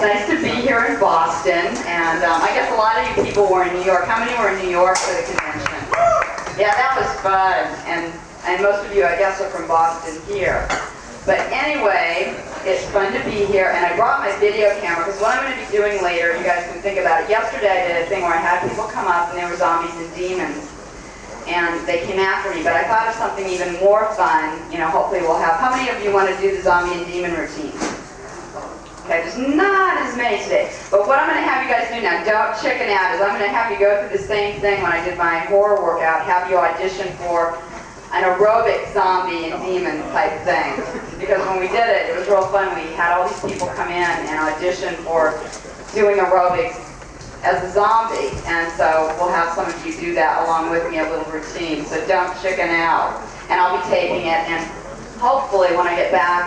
nice to be here in Boston, and I guess a lot of you people were in New York. How many were in New York for the convention? Yeah, that was fun, and most of you, I guess, are from Boston here. But anyway, it's fun to be here, and I brought my video camera, because what I'm going to be doing later, you guys can think about it. Yesterday I did a thing where I had people come up, and they were zombies and demons, and they came after me, but I thought of something even more fun, hopefully we'll have. How many of you want to do the zombie and demon routine? Okay, there's not as many today. But what I'm going to have you guys do now, don't chicken out, is I'm going to have you go through the same thing when I did my horror workout, have you audition for an aerobic zombie and demon type thing. Because when we did it, it was real fun. We had all these people come in and audition for doing aerobics as a zombie. And so we'll have some of you do that along with me, a little routine. So don't chicken out. And I'll be taping it, and hopefully when I get back,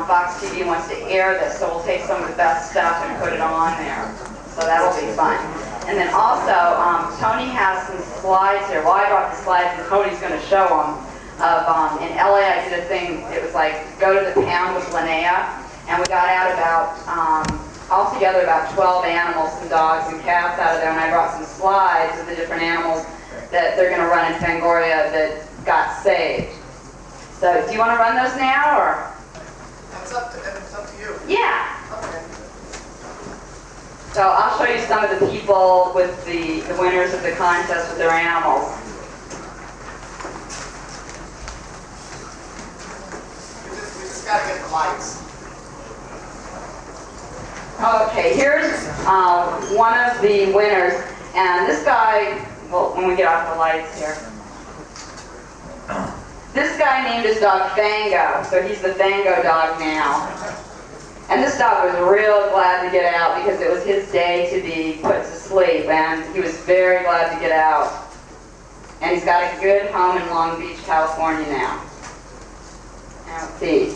Fox TV wants to air this, so we'll take some of the best stuff and put it on there. So that'll be fun. And then also, Tony has some slides here. Well, I brought the slides, and Tony's going to show them. In LA, I did a thing, it was like, go to the pound with Linnea, and we got out about, altogether about 12 animals, some dogs and cats out of there, and I brought some slides of the different animals that they're going to run in Fangoria that got saved. So, do you want to run those now, or? It's up to you. Yeah. Okay. So I'll show you some of the people with the winners of the contest with their animals. We just got to get the lights. Okay, here's one of the winners, and this guy, well, when we get off the lights here. This guy named his dog Fango, so he's the Fango dog now. And this dog was real glad to get out because it was his day to be put to sleep, and he was very glad to get out. And he's got a good home in Long Beach, California now. Now, see.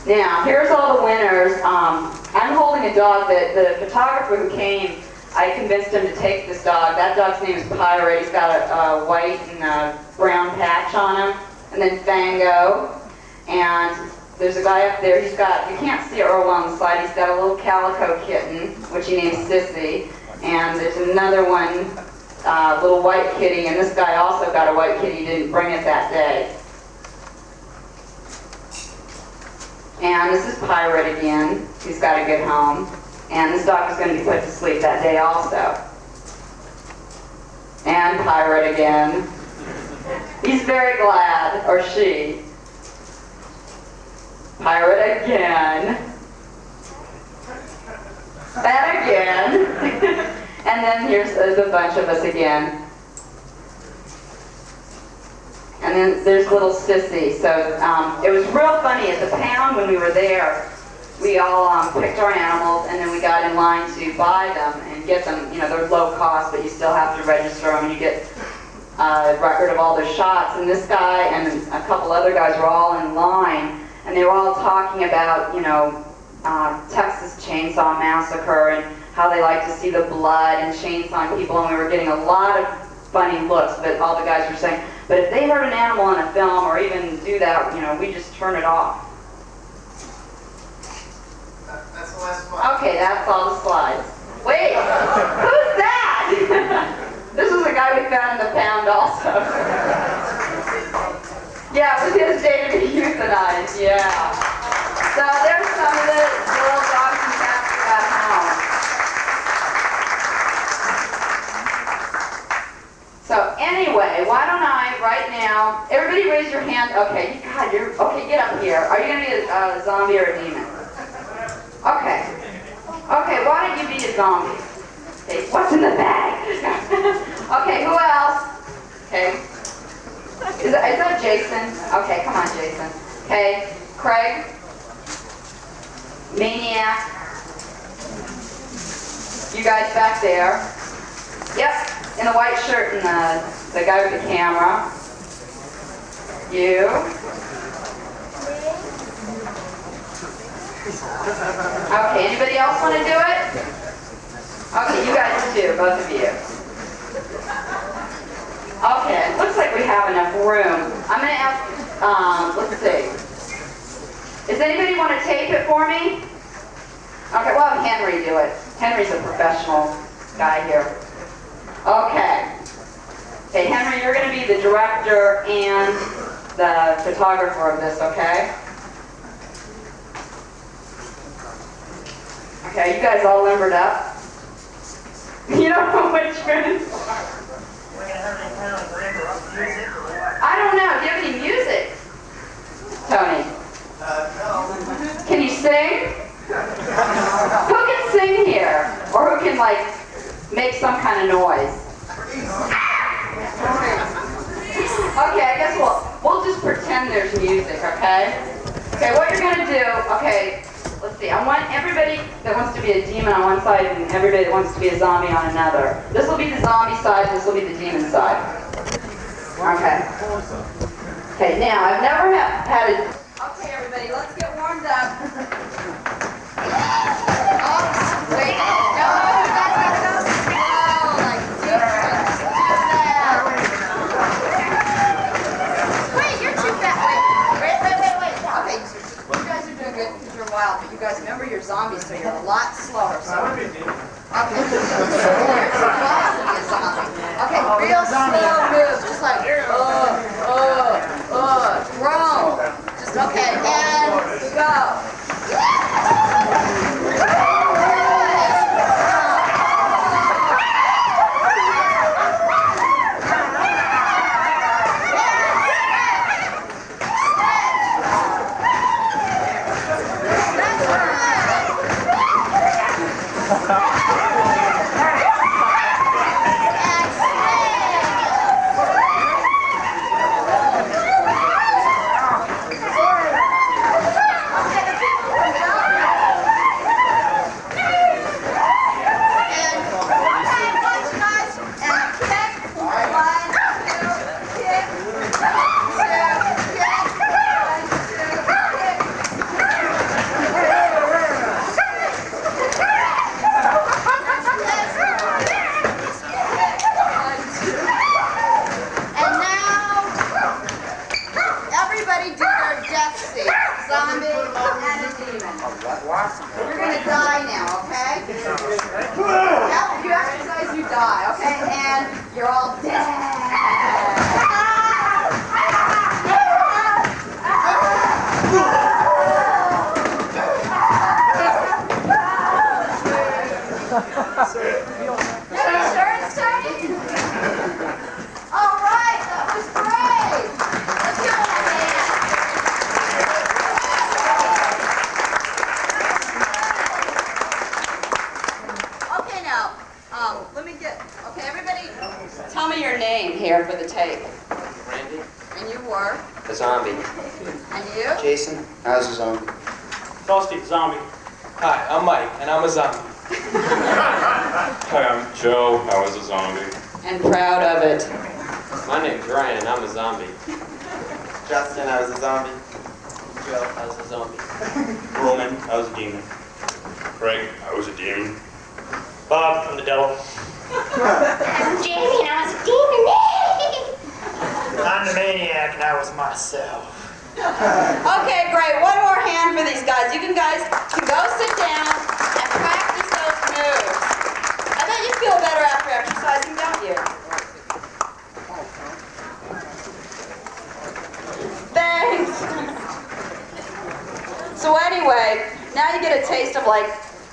Now, here's all the winners. I'm holding a dog that the photographer who came, I convinced him to take this dog. That dog's name is Pirate. He's got a white and a brown patch on him. And then Fango. And there's a guy up there, you can't see it real well on the slide, he's got a little calico kitten, which he named Sissy. And there's another one, little white kitty, and this guy also got a white kitty, didn't bring it that day. And this is Pirate again, he's got a good home. And this dog is going to be put to sleep that day also. And Pirate again. He's very glad, or she. Pirate again. That again. And then here's a bunch of us again. And then there's little Sissy. So it was real funny at the pound when we were there. We all picked our animals, and then we got in line to buy them and get them. They're low cost, but you still have to register them, and you get a record of all their shots. And this guy and a couple other guys were all in line. And they were all talking about, Texas Chainsaw Massacre and how they like to see the blood and chainsaw people, and we were getting a lot of funny looks, but all the guys were saying, but if they hurt an animal in a film or even do that, we just turn it off. That's the last one. Okay, that's all the slides. Wait, who's that? This is a guy we found in the pound also. Yeah, it was his day to be euthanized, yeah. So there's some of the little dogs and cats we got home. So anyway, why don't I, right now, everybody raise your hand. Okay, God, okay, get up here. Are you going to be a zombie or a demon? Okay. Okay, why don't you be a zombie? Okay, what's in the bag? Okay, who else? Okay. Is that Jason? Okay, come on, Jason. Okay, Craig? Maniac? You guys back there? Yep, in the white shirt and the guy with the camera. You? Okay, anybody else want to do it? Okay, you guys too, both of you. Okay, looks like we have enough room. I'm going to ask, let's see. Does anybody want to tape it for me? Okay, we'll have Henry do it. Henry's a professional guy here. Okay. Okay, Henry, you're going to be the director and the photographer of this, okay? Okay, you guys all limbered up? You don't know what you're in for. I don't know. Do you have any music, Tony? No. Can you sing? Who can sing here? Or who can, like, make some kind of noise? Okay, I guess we'll just pretend there's music, okay? Okay, what you're going to do, okay, let's see. I want everybody that wants to be a demon on one side and everybody that wants to be a zombie on another. This will be the zombie side, this will be the demon side. Okay. Okay, now, I've never had a... Okay, everybody, let's get warmed up. Oh, wait. No, you guys gotta go slow, like demons. Wait, you're too fast. Wait. Okay, you guys are doing good because you're wild, but you guys remember you're zombies, so you're a lot slower. So. Okay, you're too wild to be a zombie. Okay, real slow moves, just like, roll. Just, okay, and go. You're going to die now, okay? After you exercise, you die, okay? And you're all dead. Insurance taking? All right, that was great. Let's give them a hand. Okay, now, let me get, okay, everybody, tell me your name here for the tape. Randy. And you were? A zombie. And you? Jason. I was a zombie. Frosty, zombie. Hi, I'm Mike, and I'm a zombie. Hi, I'm Joe. I was a zombie. And proud of it. My name's Ryan, and I'm a zombie. Justin, I was a zombie. Joe, I was a zombie. Roman, I was a demon. Craig, I was a demon. Bob, I'm the devil. I'm Jamie and I was a demon. I'm the maniac and I was myself. Okay, great. One more hand for these guys. You guys can go sit down and practice those moves. I bet you feel better after exercising, don't you? Thanks. So anyway, now you get a taste of, like,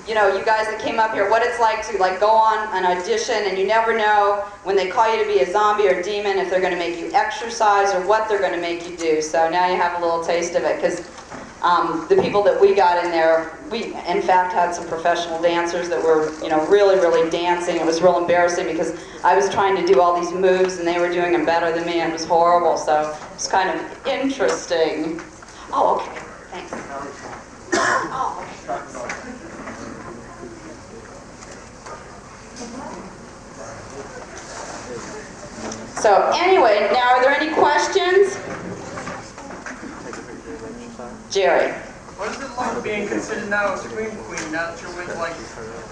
you know, you guys that came up here, what it's like to, like, go on an audition and you never know when they call you to be a zombie or a demon if they're going to make you exercise or what they're going to make you do. So now you have a little taste of it, because the people that we got in there, we in fact had some professional dancers that were, you know, really, really dancing. It was real embarrassing because I was trying to do all these moves and they were doing them better than me, and it was horrible. So it's kind of interesting. Oh, okay. Thanks. Oh, okay. So anyway, now are there any questions? Jerry. What is it like being considered now a scream queen now that you're with like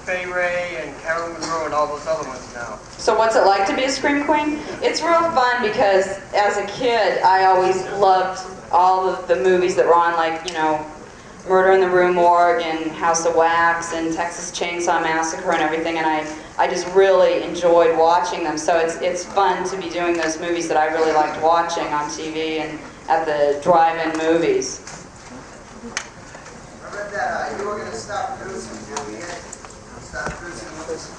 Fay Ray and Carol Monroe and all those other ones now? So what's it like to be a scream queen? It's real fun because as a kid I always loved all of the movies that were on, like, you know, Murder in the Rue Morgue and House of Wax and Texas Chainsaw Massacre and everything, and I just really enjoyed watching them. So it's fun to be doing those movies that I really liked watching on TV and at the drive-in movies. I read that you were going to stop producing. Stop producing movies.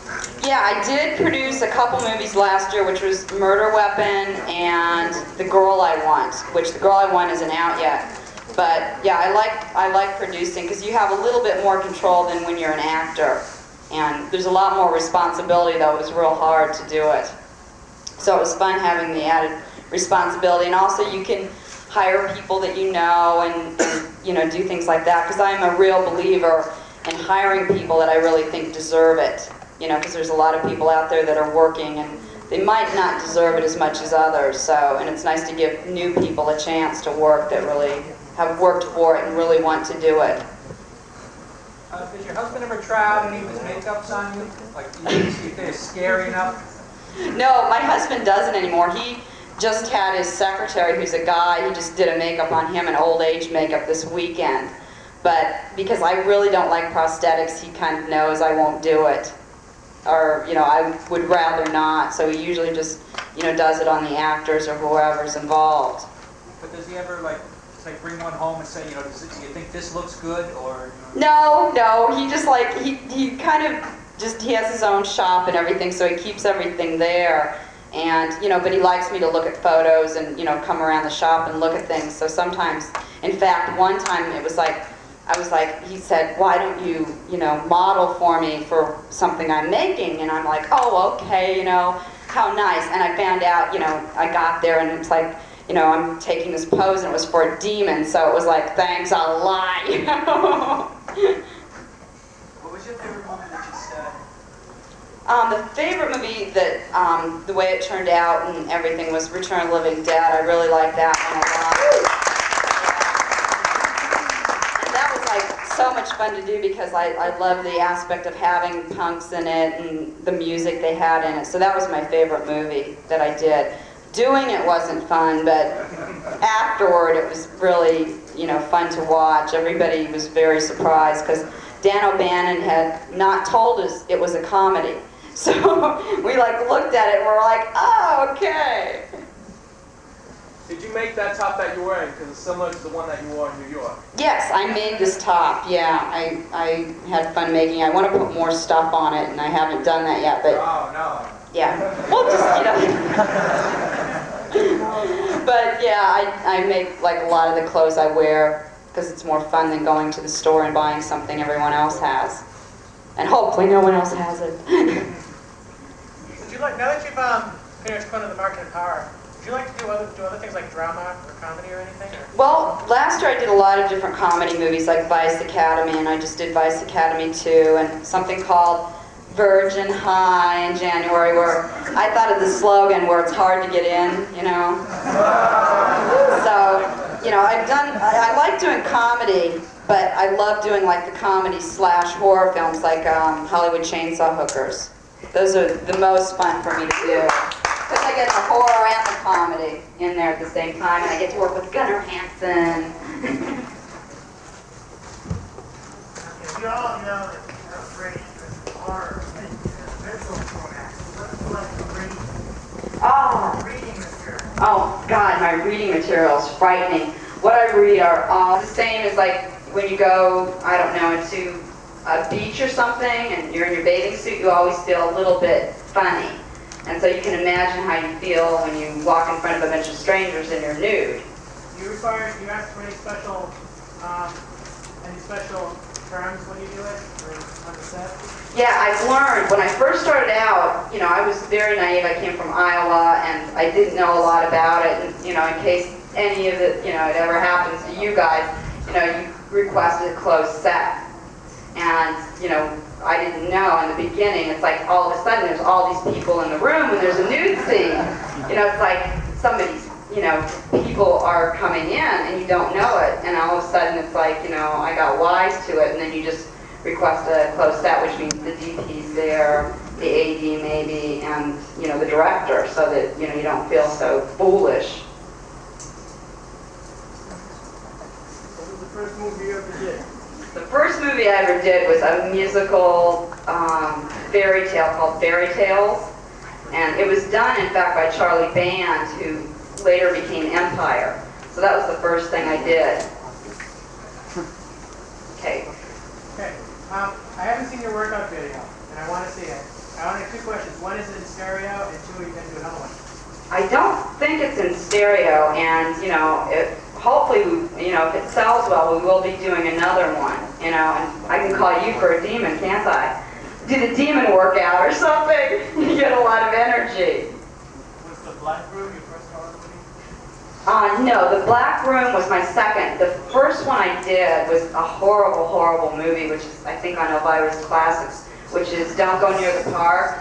Yeah, I did produce a couple movies last year, which was Murder Weapon and The Girl I Want, which The Girl I Want isn't out yet. But yeah, I like producing because you have a little bit more control than when you're an actor. And there's a lot more responsibility, though. It was real hard to do it. So it was fun having the added responsibility. And also you can hire people that you know and you know, do things like that. Because I'm a real believer in hiring people that I really think deserve it. You know, because there's a lot of people out there that are working and they might not deserve it as much as others. So, and it's nice to give new people a chance to work that really have worked for it and really want to do it. Does your husband ever try out any of his makeups on you? Like, do you see if they're scary enough? No, my husband doesn't anymore. He just had his secretary, who's a guy, he just did a makeup on him, an old age makeup this weekend. But because I really don't like prosthetics, he kind of knows I won't do it. Or, you know, I would rather not. So he usually just, you know, does it on the actors or whoever's involved. But does he ever, like bring one home and say, you know, do you think this looks good, or? No, he just like, he kind of just, he has his own shop and everything, so he keeps everything there. And, you know, but he likes me to look at photos and, you know, come around the shop and look at things. So sometimes, in fact, one time it was like, I was like, he said, why don't you, you know, model for me for something I'm making? And I'm like, oh, okay, you know, how nice. And I found out, you know, I got there and it's like, you know, I'm taking this pose and it was for a demon, so it was like, thanks a lot, you know. What was your favorite movie that you said? The favorite movie that, the way it turned out and everything was Return of the Living Dead. I really liked that one a lot. And that was like so much fun to do because I love the aspect of having punks in it and the music they had in it. So that was my favorite movie that I did. Doing it wasn't fun, but afterward it was really, you know, fun to watch. Everybody was very surprised because Dan O'Bannon had not told us it was a comedy. So we like looked at it and we're like, oh, okay. Did you make that top that you're wearing? Because it's similar to the one that you wore in New York. Yes, I made this top, yeah. I had fun making it. I want to put more stuff on it and I haven't done that yet, but Oh, no. yeah. Well, just, you know. But yeah, I make like a lot of the clothes I wear because it's more fun than going to the store and buying something everyone else has. And hopefully no one else has it. Would you like, now that you've pretty much put in the market of horror, would you like to do other things like drama or comedy or anything? Or? Well, last year I did a lot of different comedy movies like Vice Academy, and I just did Vice Academy 2, and something called Virgin High in January, where I thought of the slogan where it's hard to get in, you know. So, you know, I like doing comedy, but I love doing like the comedy / horror films like Hollywood Chainsaw Hookers. Those are the most fun for me to do. Because I get the horror and the comedy in there at the same time, and I get to work with Gunnar Hansen. You all know that I'm great with horror and visual formats. What's like reading material? Oh, God, my reading material is frightening. What I read are all the same as like when you go, I don't know, into a beach or something and you're in your bathing suit, you always feel a little bit funny. And so you can imagine how you feel when you walk in front of a bunch of strangers and you're nude. Do you ask for any special terms when you do it, or on the set? Yeah, I've learned. When I first started out, you know, I was very naive. I came from Iowa, and I didn't know a lot about it. And, you know, in case any of it, you know, it ever happens to you guys, you know, you requested a closed set. And, you know, I didn't know in the beginning. It's like all of a sudden there's all these people in the room and there's a nude scene. You know, it's like somebody's, you know, people are coming in and you don't know it. And all of a sudden it's like, you know, I got wise to it, and then you just request a closed set, which means the DP's there, the AD maybe, and, you know, the director, so that, you know, you don't feel so foolish. What was the first movie you ever did? The first movie I ever did was a musical fairy tale called Fairy Tales. And it was done, in fact, by Charlie Band, who later became Empire. So that was the first thing I did. Okay. Okay. I haven't seen your workout video, and I want to see it. I only have two questions. One, is it in stereo? And two, are you going to do another one? I don't think it's in stereo, and, you know, hopefully, you know, if it sells well, we will be doing another one, you know, and I can call you for a demon, can't I? Do the demon workout or something. You get a lot of energy. Was the Black Room your first horror movie? No, The Black Room was my second. The first one I did was a horrible, horrible movie, which is, I think, on Elvira's Classics, which is Don't Go Near the Park,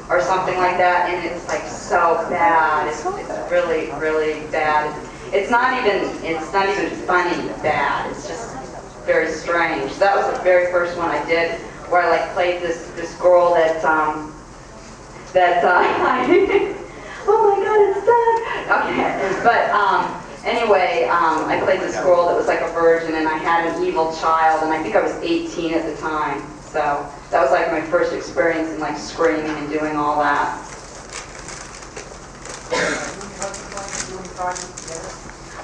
or something like that, and it's like so bad. It's really, really bad. It's not even funny bad. It's just very strange. That was the very first one I did, where I like played this girl that oh my God, it's sad. Okay, but anyway, I played this girl that was like a virgin, and I had an evil child, and I think I was 18 at the time. So that was like my first experience in like screaming and doing all that.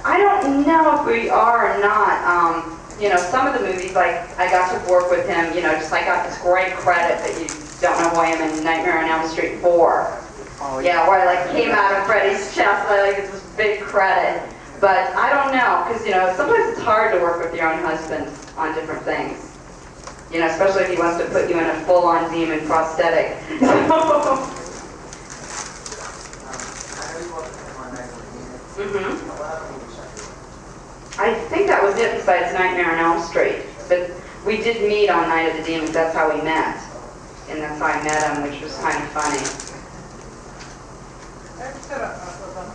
I don't know if we are or not. You know, some of the movies, like, I got to work with him, you know, just I got this great credit that you don't know who I am in Nightmare on Elm Street 4. Oh, yeah, where I like came out of Freddy's chest, I like, it's this big credit. But I don't know, because, you know, sometimes it's hard to work with your own husband on different things. You know, especially if he wants to put you in a full-on demon prosthetic. I think that was it besides Nightmare on Elm Street. But we did meet on Night of the Demons. That's how we met. And that's how I met him, which was kind of funny. I just have a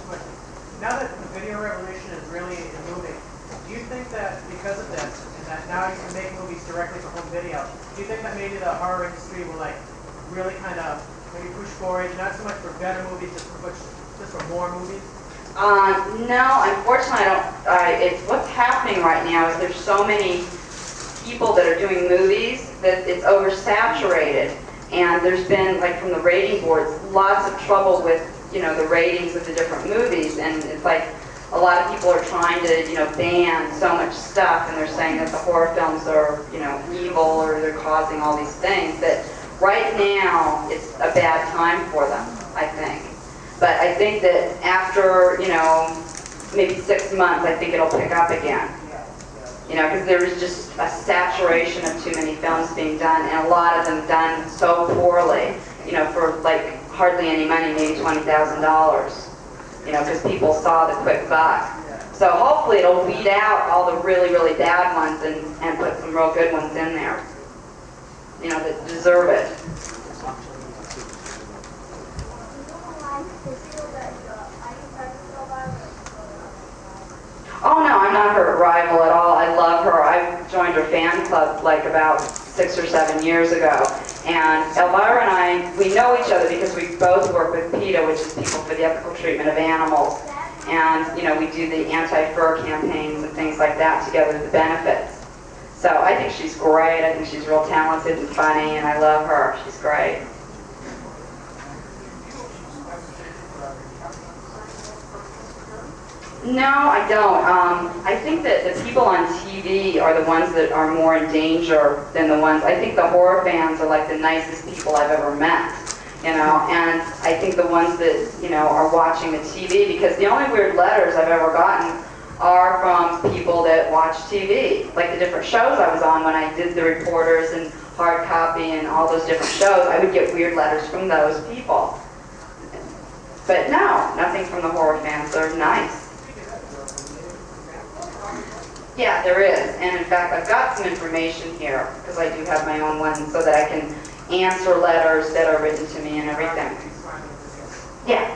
question. Now that the video revolution is really moving, do you think that because of this, and that now you can make movies directly for home video, do you think that maybe the horror industry will like really kind of maybe push forward, not so much for better movies, just for more movies? No, unfortunately, it's what's happening right now is there's so many people that are doing movies that it's oversaturated, and there's been, like, from the rating boards, lots of trouble with, you know, the ratings of the different movies, and it's like a lot of people are trying to, you know, ban so much stuff, and they're saying that the horror films are, you know, evil, or they're causing all these things, that right now it's a bad time for them, I think. But I think that after, you know, maybe 6 months, I think it'll pick up again. You know, because there was just a saturation of too many films being done, and a lot of them done so poorly, you know, for like hardly any money, maybe $20,000, you know, because people saw the quick buck. So hopefully it'll weed out all the really, really bad ones and put some real good ones in there, you know, that deserve it. Oh no, I'm not her rival at all. I love her. I joined her fan club like about 6 or 7 years ago. And Elvira and I, we know each other because we both work with PETA, which is People for the Ethical Treatment of Animals. And, you know, we do the anti-fur campaigns and things like that together with the benefits. So I think she's great. I think she's real talented and funny, and I love her. She's great. No, I don't. I think that the people on TV are the ones that are more in danger than the ones, I think the horror fans are like the nicest people I've ever met, you know, and I think the ones that, you know, are watching the TV, because the only weird letters I've ever gotten are from people that watch TV, like the different shows I was on when I did The Reporters and Hard Copy and all those different shows. I would get weird letters from those people. But no, nothing from the horror fans. They're nice. Yeah, there is, and in fact, I've got some information here, because I do have my own one, so that I can answer letters that are written to me and everything. Yeah.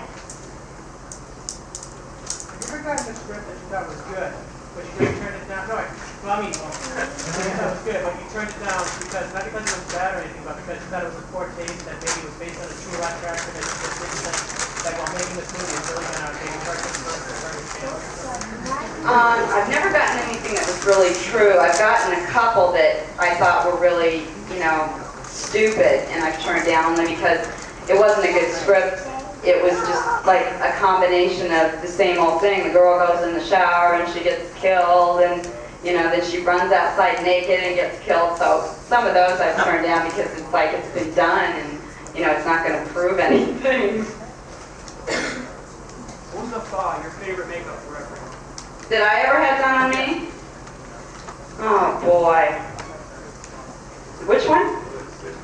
Have you ever gotten a script that you thought was good, but you really turned it down? No, well, I mean, you thought it was good, but you turned it down because, not because it was bad or anything, but because you thought it was a poor taste, that maybe it was based on a true life character, that you just didn't think, like, while making this movie, it's really going to maybe hurt this person or hurt his family. I've never gotten anything that was really true. I've gotten a couple that I thought were really, stupid, and I've turned down only because it wasn't a good script. It was just like a combination of the same old thing. The girl goes in the shower and she gets killed, and then she runs outside naked and gets killed. So some of those I've turned down because it's like it's been done, and it's not going to prove anything. Who's your favorite makeup director? Did I ever have done on me? Oh boy. Which one?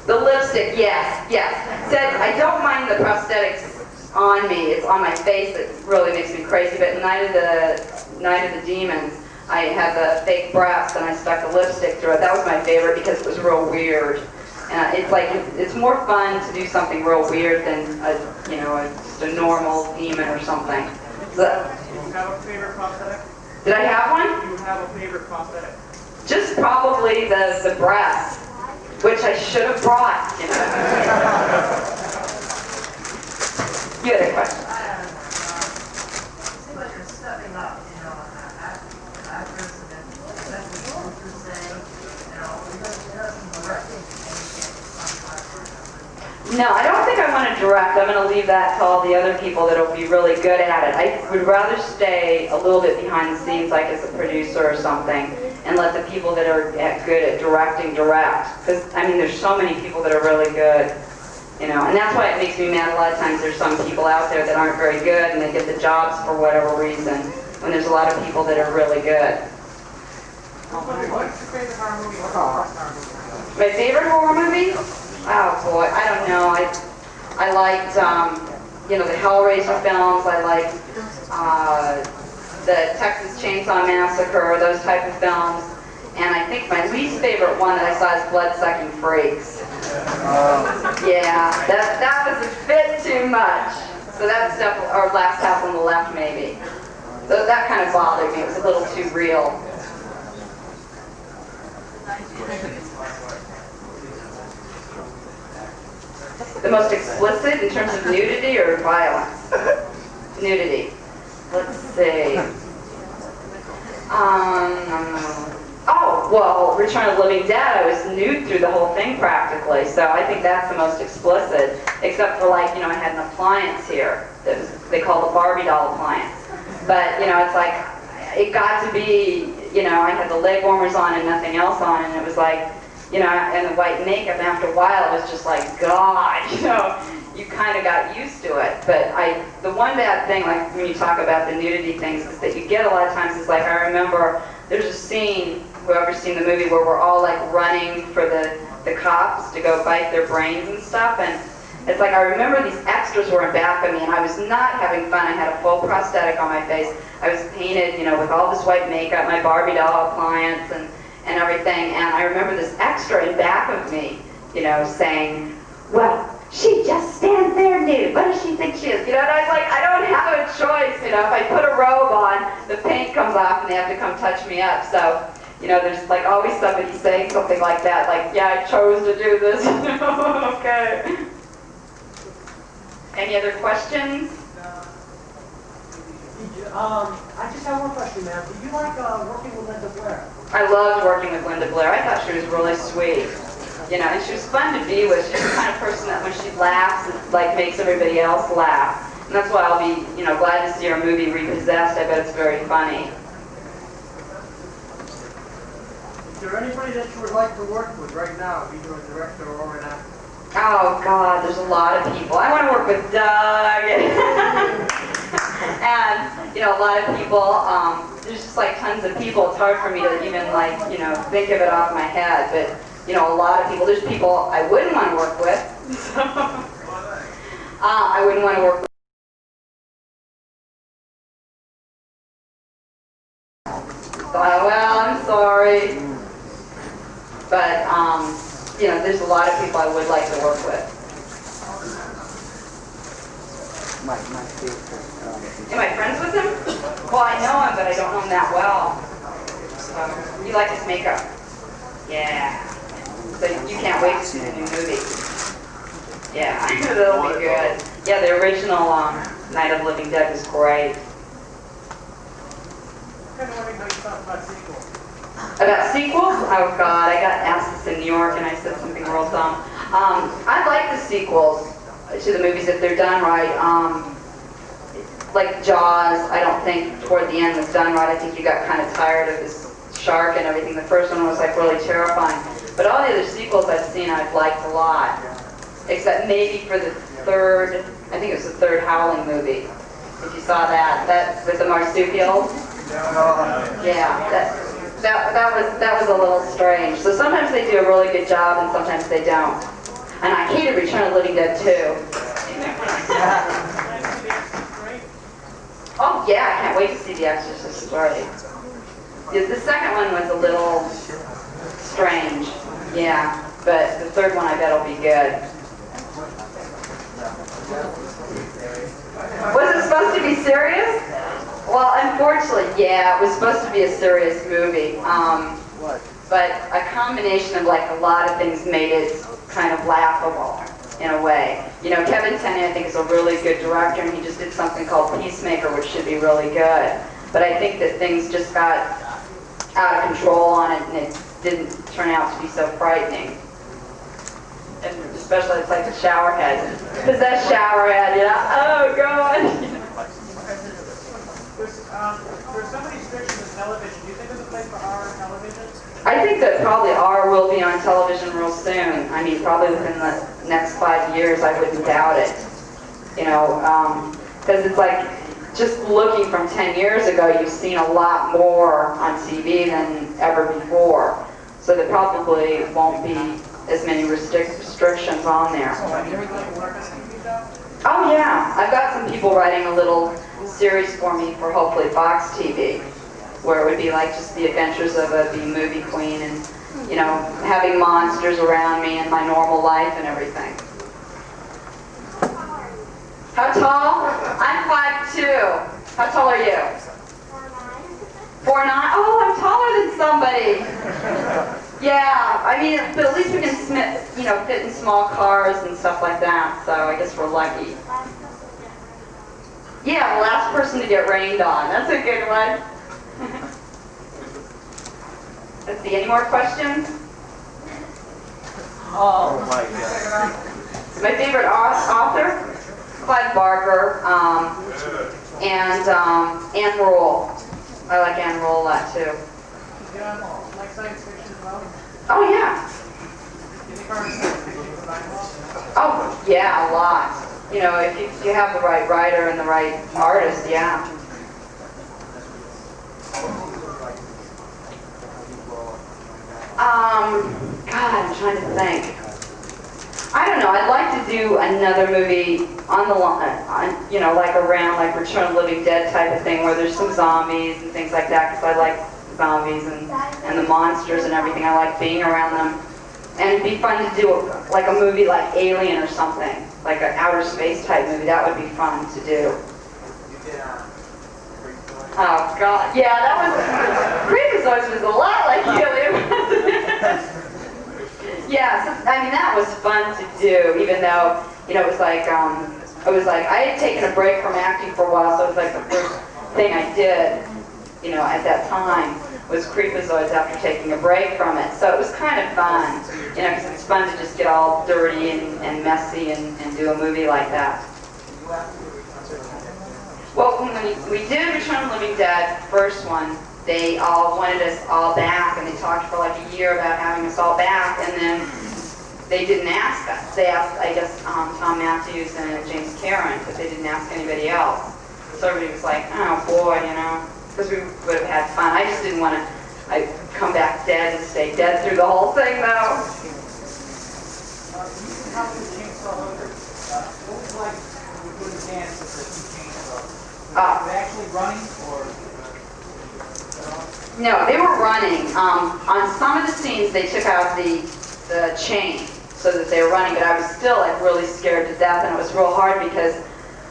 The lipstick, yes. Said I don't mind the prosthetics on me. It's on my face that really makes me crazy. But Night of the Demons, I had the fake breast and I stuck the lipstick through it. That was my favorite because it was real weird. It's like it's more fun to do something real weird than just a normal demon or something. So, Do you have a favorite prosthetic? did I have one? Do you have a favorite prosthetic? Just probably the breast, which I should have brought. You had a question. It seems like you're stepping up, actress, and then that's what you're saying, some directing. No, I don't think I want to direct. I'm going to leave that to all the other people that will be really good at it. I would rather stay a little bit behind the scenes, like as a producer or something, and let the people that are good at directing direct. Because, there's so many people that are really good, and that's why it makes me mad a lot of times. There's some people out there that aren't very good, and they get the jobs for whatever reason, when there's a lot of people that are really good. What's your favorite horror movie? What's your first horror movie? My favorite horror movie? Oh boy, I don't know. I liked, the Hellraiser films. I liked the Texas Chainsaw Massacre, those type of films. And I think my least favorite one that I saw is Blood-Sucking Freaks. Yeah, that was a bit too much. So that's definitely, or Last House on the Left maybe. So that kind of bothered me. It was a little too real. The most explicit in terms of nudity or violence? Nudity. Let's see. Return of the Living Dead, I was nude through the whole thing practically, so I think that's the most explicit, except for I had an appliance here that they call the Barbie doll appliance. But, it's like, it got to be, I had the leg warmers on and nothing else on, and it was like, and the white makeup, and after a while it was just like, God, you kind of got used to it. But the one bad thing, like when you talk about the nudity things, is that you get a lot of times, is like, I remember there's a scene, whoever's seen the movie, where we're all like running for the cops to go bite their brains and stuff, and it's like, I remember these extras were in back of me, and I was not having fun. I had a full prosthetic on my face. I was painted, with all this white makeup, my Barbie doll appliance, and everything, and I remember this extra in back of me, saying, well, she just stands there nude. What does she think she is? And I was like, I don't have a choice. If I put a robe on, the paint comes off and they have to come touch me up. So, there's like always somebody saying something like that, like, yeah, I chose to do this. Okay. Any other questions? I just have one question, ma'am. Did you like working with Linda Blair? I loved working with Linda Blair. I thought she was really sweet. And she was fun to be with. She's the kind of person that when she laughs, it like makes everybody else laugh. And that's why I'll be, glad to see her movie Repossessed. I bet it's very funny. Is there anybody that you would like to work with right now, either a director or an actor? Oh God, there's a lot of people. I want to work with Doug. And, a lot of people, there's just like tons of people. It's hard for me to even think of it off my head. But, a lot of people, there's people I wouldn't want to work with. I wouldn't want to work with. Well, I'm sorry. But, there's a lot of people I would like to work with. Am I friends with him? Well, I know him, but I don't know him that well. You like his makeup? Yeah. So you can't wait to see the new movie. Yeah, that'll be good. Yeah, the original Night of the Living Dead was great. Kind of wondering how you thought about sequel. About sequels? Oh God, I got asked this in New York and I said something real dumb. I like the sequels to the movies if they're done right. Like Jaws, I don't think toward the end was done right. I think you got kind of tired of this shark and everything. The first one was like really terrifying. But all the other sequels I've seen I've liked a lot. Except maybe for the third, I think it was the third Howling movie. If you saw that with the marsupials. Yeah, that was a little strange. So sometimes they do a really good job and sometimes they don't. And I hated Return of the Living Dead too. Oh yeah, I can't wait to see The Exorcist 3. The second one was a little strange, yeah, but the third one I bet will be good. Was it supposed to be serious? Well, unfortunately, yeah, it was supposed to be a serious movie. But a combination of like a lot of things made it kind of laughable in a way. You know, Kevin Tenney I think is a really good director and he just did something called Peacemaker which should be really good. But I think that things just got out of control on it and it didn't turn out to be so frightening. And especially it's like the shower head. Possessed shower head, you know? Oh God! There's so many restrictions in television. Do you think there's a place for horror television? I think that probably R will be on television real soon. I mean, probably within the next 5 years, I wouldn't doubt it. You know, because it's like, just looking from 10 years ago, you've seen a lot more on TV than ever before. So there probably won't be as many restrictions on there. Oh yeah, I've got some people writing a little series for me for hopefully Fox TV, where it would be like just the adventures of a B-movie queen and, you know, having monsters around me and my normal life and everything. How tall? I'm 5'2". How tall are you? 4'9". 4'9"? Oh, I'm taller than somebody. Yeah, I mean, but at least we can, you know, fit in small cars and stuff like that, so I guess we're lucky. Yeah, the last person to get rained on. That's a good one. Let's see, any more questions? Oh my God. My favorite author? Clive Barker, and Anne Rule. I like Anne Rule a lot too. Yeah, like science fiction as well? Oh yeah. Do you think our science fiction is valuable? Oh yeah, a lot. You know, if you have the right writer and the right artist, yeah. God, I'm trying to think. I don't know. I'd like to do another movie on the line, you know, like around like Return of the Living Dead type of thing, where there's some zombies and things like that, because I like zombies and the monsters and everything. I like being around them. And it'd be fun to do like a movie like Alien or something, like an outer space type movie. That would be fun to do. Oh God, yeah, that was Creepozoids was a lot like Alien. Yeah, so, I mean that was fun to do, even though, you know, it was like I had taken a break from acting for a while, so it was like the first thing I did, you know, at that time was Creepozoids after taking a break from it. So it was kind of fun, you know, because it's fun to just get all dirty and messy and do a movie like that. Well, when we did Return of the Living Dead, first one, they all wanted us all back, and they talked for like a year about having us all back, and then they didn't ask us. They asked, I guess, Tom Matthews and James Cameron, but they didn't ask anybody else. So everybody was like, oh boy, you know, because we would have had fun. I just didn't want to come back dead and stay dead through the whole thing, though. How did the chainsaw look? What was it like when we were doing the dance with the two chainsaws? Were they actually running, or? No, they were running. On some of the scenes, they took out the chain so that they were running, but I was still like really scared to death, and it was real hard because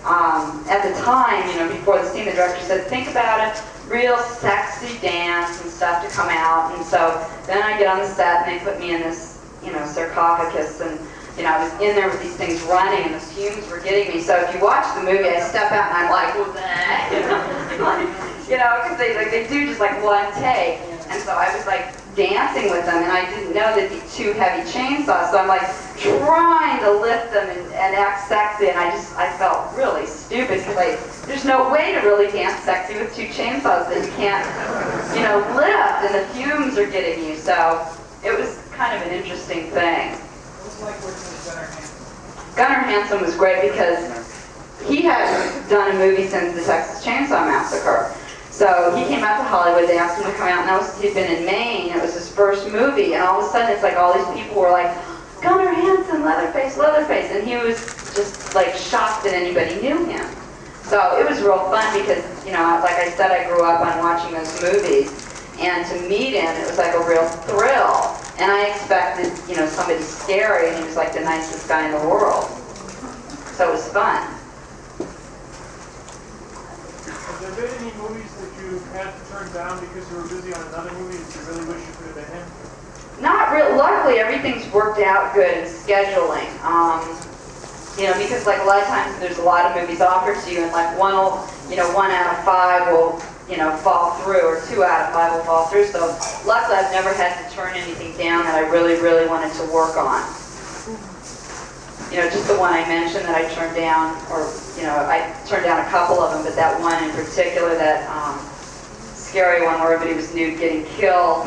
at the time, you know, before the scene, the director said, think about a real sexy dance and stuff to come out, and so then I get on the set and they put me in this, you know, sarcophagus, and you know, I was in there with these things running and the fumes were getting me. So if you watch the movie, I step out and I'm like, well, you know, because they do just like one take. And so I was like dancing with them, and I didn't know that the two heavy chainsaws, so I'm like trying to lift them and act sexy, and I felt really stupid because there's no way to really dance sexy with two chainsaws that you can't, you know, lift, and the fumes are getting you. So it was kind of an interesting thing. What was it like working with Gunnar Hansen? Gunnar Hansen was great because he had done a movie since the Texas Chainsaw Massacre. So he came out to Hollywood, they asked him to come out, and he'd been in Maine, it was his first movie, and all of a sudden it's like all these people were like, Gunnar Hansen, Leatherface, Leatherface, and he was just like shocked that anybody knew him. So it was real fun because, you know, like I said, I grew up on watching those movies, and to meet him, it was like a real thrill. And I expected, you know, somebody scary, and he was like the nicest guy in the world. So it was fun. Have there been any movies that you had to turn down because you were busy on another movie that you really wish you could have been in? Not real. Luckily, everything's worked out good in scheduling. You know, because like a lot of times there's a lot of movies offered to you, and like one will, you know, 1 out of 5 will, you know, fall through, or 2 out of 5 will fall through. So luckily, I've never had to turn anything down that I really, really wanted to work on. You know, just the one I mentioned that I turned down, or, you know, I turned down a couple of them, but that one in particular, that scary one where everybody was nude getting killed,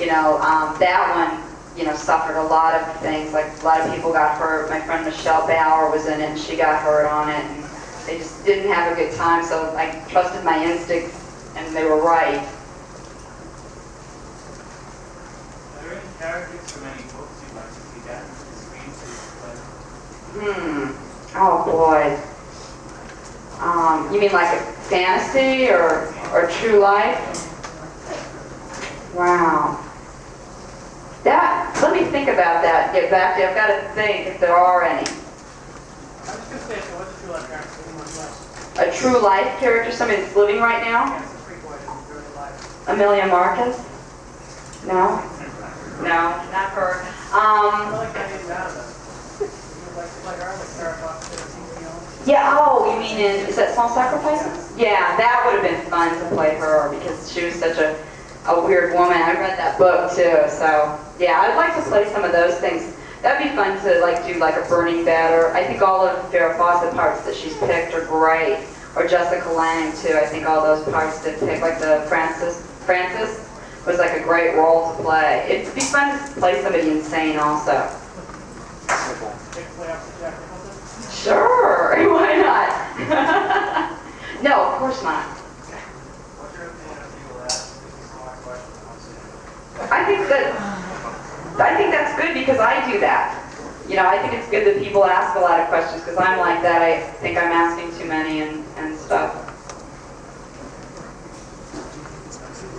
you know, that one, you know, suffered a lot of things. Like, a lot of people got hurt. My friend Michelle Bauer was in it, and she got hurt on it, and they just didn't have a good time, so I trusted my instincts, and they were right. Are there any characters from any books you'd like to see that on the screen so you can play? Oh boy. You mean like a fantasy or true life? Wow. Let me think about that. Get back to you. I've got to think if there are any. I was just going to say, so what's a true life character? A true life character, somebody that's living right now? Yes, it's pretty good. It's really life. Amelia Marcus? No? No, not her. I like that name down though. You would like her, like Sarah Fox, Yeah, oh, you mean is that Small Sacrifices? Yeah, that would have been fun to play her because she was such a weird woman. I read that book too, so yeah, I'd like to play some of those things. That'd be fun to like do like a Burning Bed, or I think all of Farrah Fawcett parts that she's picked are great. Or Jessica Lange too. I think all those parts that picked, like the Francis was like a great role to play. It'd be fun to play somebody insane also. Sure, why not? No, of course not. What's your opinion of people that ask a smart question and I think that's good because I do that. You know, I think it's good that people ask a lot of questions because I'm like that. I think I'm asking too many and stuff.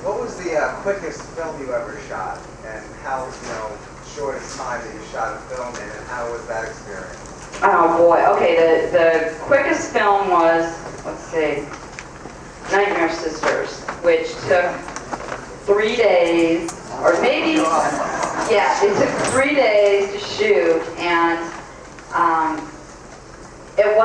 What was the quickest film you ever shot, and how, you know, shortest time that you shot a film in, and how was that experience? Oh boy, okay, the quickest film was, let's see, Nightmare Sisters, which took 3 days, or maybe, yeah, it took 3 days to shoot, and it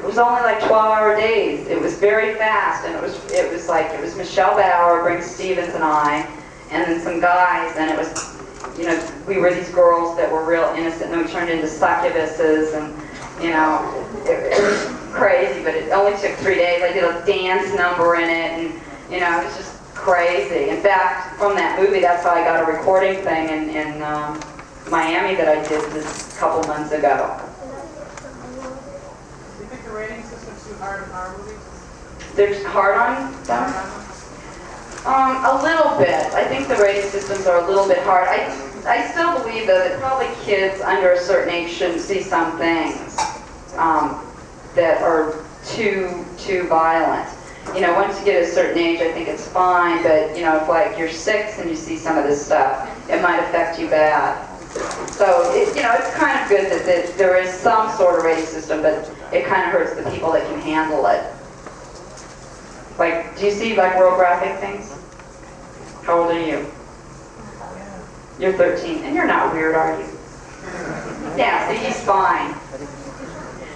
was only like 12-hour days. It was very fast, and it was Michelle Bauer, Brink Stevens, and I, and then some guys, and it was, you know, we were these girls that were real innocent, and we turned into succubuses, and, you know, it was crazy, but it only took 3 days. I did a dance number in it, and, you know, it was just crazy. In fact, from that movie, that's how I got a recording thing in Miami that I did this couple months ago. Do you think the rating system's too hard on horror movies? They're hard on them? A little bit. I think the rating systems are a little bit hard. I still believe, though, that probably kids under a certain age shouldn't see some things that are too violent. You know, once you get a certain age, I think it's fine, but, you know, if, like, you're 6 and you see some of this stuff, it might affect you bad. So, you know, it's kind of good that there is some sort of rating system, but it kind of hurts the people that can handle it. Like, do you see, like, real graphic things? How old are you? You're 13, and you're not weird, are you? Yeah, so he's fine.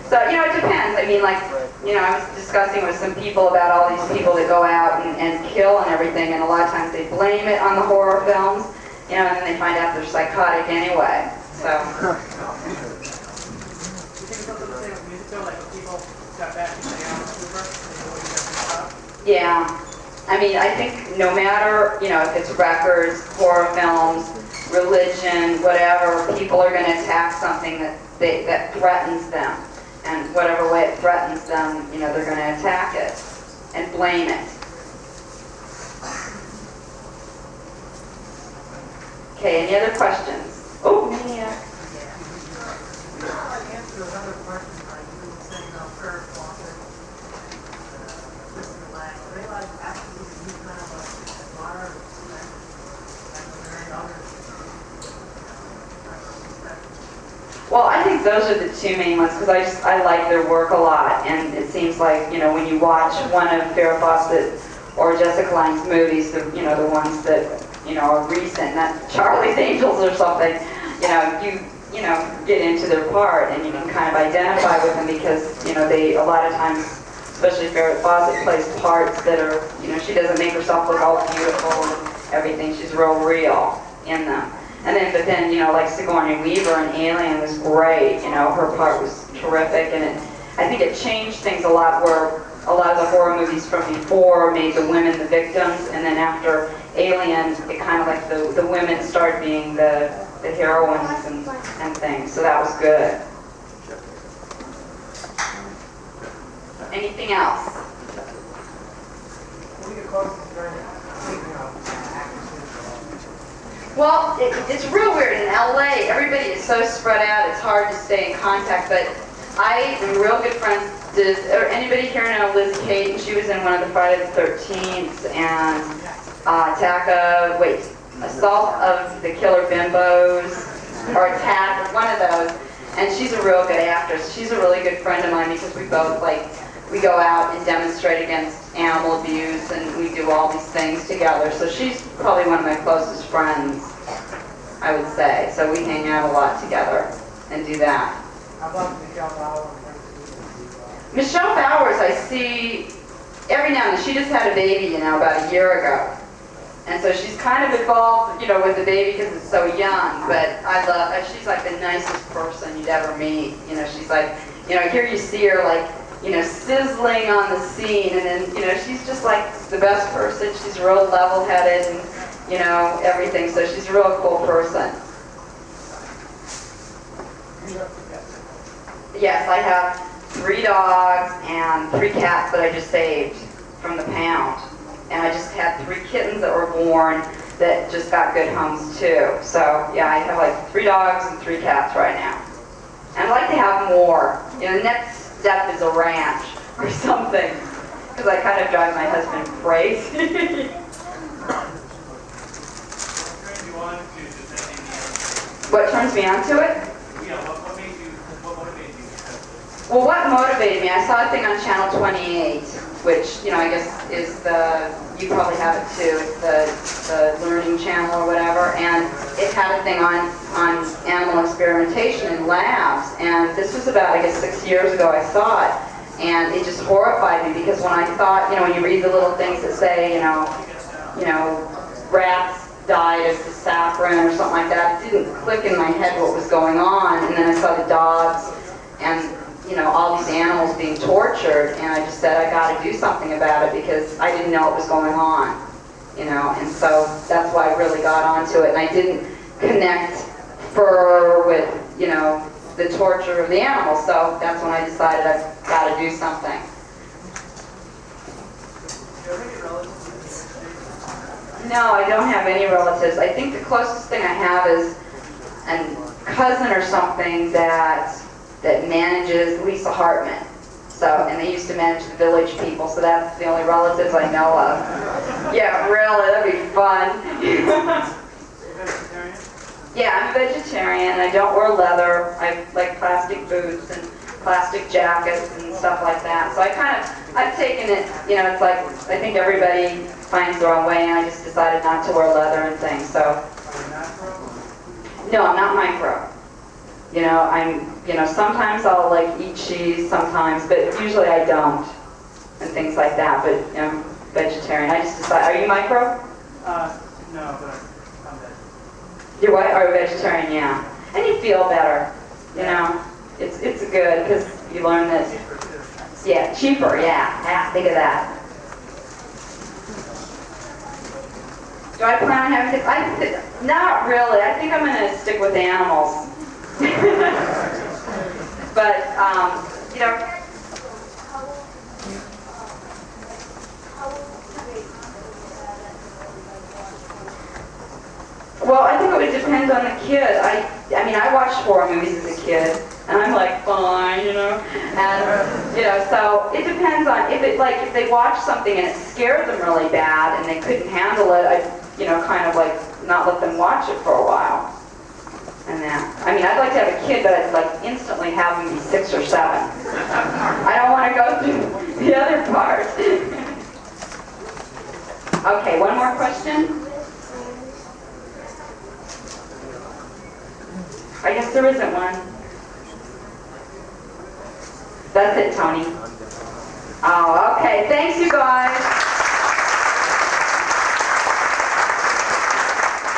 So, you know, it depends. I mean, like, you know, I was discussing with some people about all these people that go out and kill and everything, and a lot of times they blame it on the horror films, you know, and then they find out they're psychotic anyway. So. You think it's also the same with music though, like when people step back and say, I'm a super, they know what you have to stop? Yeah. I mean, I think no matter, you know, if it's records, horror films, religion, whatever, people are going to attack something that threatens them. And whatever way it threatens them, you know, they're going to attack it and blame it. Okay, any other questions? Oh, Linnea. I answered another question by you saying about prayer closet, Mr. Lang. I realized actually you kind of admire and respect and others. Well, I think those are the two main ones because I like their work a lot, and it seems like, you know, when you watch one of Farrah Fawcett or Jessica Lange's movies, the ones that, you know, are recent, not Charlie's Angels or something, you know, get into their part and you can kind of identify with them because, you know, they a lot of times, especially Farrah Fawcett plays parts that are, you know, she doesn't make herself look all beautiful and everything. She's real in them. And then, but then, you know, like Sigourney Weaver in Alien was great. You know, her part was terrific, and I think it changed things a lot. Where a lot of the horror movies from before made the women the victims, and then after Alien, it kind of like the women started being the heroines and things. So that was good. Anything else? Well, it's real weird. In LA, everybody is so spread out, it's hard to stay in contact, but I am real good friends. Anybody here know Liz Kate? She was in one of the Friday the 13th and Assault of the Killer Bimbos, or Attack, one of those. And she's a real good actress. She's a really good friend of mine because we both we go out and demonstrate against animal abuse and we do all these things together. So she's probably one of my closest friends, I would say. So we hang out a lot together and do that. How about Michelle Bauer? Michelle Bowers, I see every now and then. She just had a baby, you know, about a year ago. And so she's kind of involved, you know, with the baby because it's so young. But I love her. She's like the nicest person you'd ever meet. You know, she's like, you know, here you see her like, you know, sizzling on the scene, and then, you know, she's just like the best person. She's real level-headed and, you know, everything. So she's a real cool person. Yes, I have 3 dogs and 3 cats that I just saved from the pound. And I just had 3 kittens that were born that just got good homes too. So yeah, I have like 3 dogs and 3 cats right now. And I'd like to have more. You know, the next step is a ranch or something, because I kind of drive my husband crazy. What turns me on to it? Yeah, what motivated you? Well, what motivated me? I saw a thing on Channel 28, which, you know, I guess is you probably have it too, it's the learning channel or whatever, and it had a thing on animal experimentation in labs, and this was about, I guess, 6 years ago I saw it, and it just horrified me because when I thought, you know, when you read the little things that say, you know, rats died of the saccharin or something like that, it didn't click in my head what was going on, and then I saw the dogs and, you know, all these animals being tortured, and I just said, I got to do something about it because I didn't know what was going on, you know, and so that's why I really got onto it, and I didn't connect fur with, you know, the torture of the animals, so that's when I decided I've got to do something. No, I don't have any relatives. I think the closest thing I have is a cousin or something that manages Lisa Hartman. So, and they used to manage the Village People, so that's the only relatives I know of. Yeah, really, that'd be fun. Yeah, I'm a vegetarian. I don't wear leather. I like plastic boots and plastic jackets and stuff like that. So I've taken it, you know, it's like, I think everybody finds their own way, and I just decided not to wear leather and things, so. No, I'm not micro. You know, sometimes I'll like eat cheese, sometimes, but usually I don't, and things like that. But I'm vegetarian. I just decide. Are you micro? No, but I'm dead. You're what? Are you vegetarian? Yeah. And you feel better. You know, it's good because you learn this. Cheaper too. Yeah, cheaper. Yeah. Think of that. Do I plan on having kids? Not really. I think I'm going to stick with animals. But, you know, well, I think it would depend on the kid. I mean, I watched horror movies as a kid, and I'm like, fine, you know, and, you know, so it depends on, if they watch something and it scared them really bad and they couldn't handle it, I'd, you know, kind of like not let them watch it for a while. And that. I mean, I'd like to have a kid, but I'd like instantly have him be 6 or 7. I don't want to go through the other part. Okay, one more question? I guess there isn't one. That's it, Tony. Oh, okay. Thanks, you guys.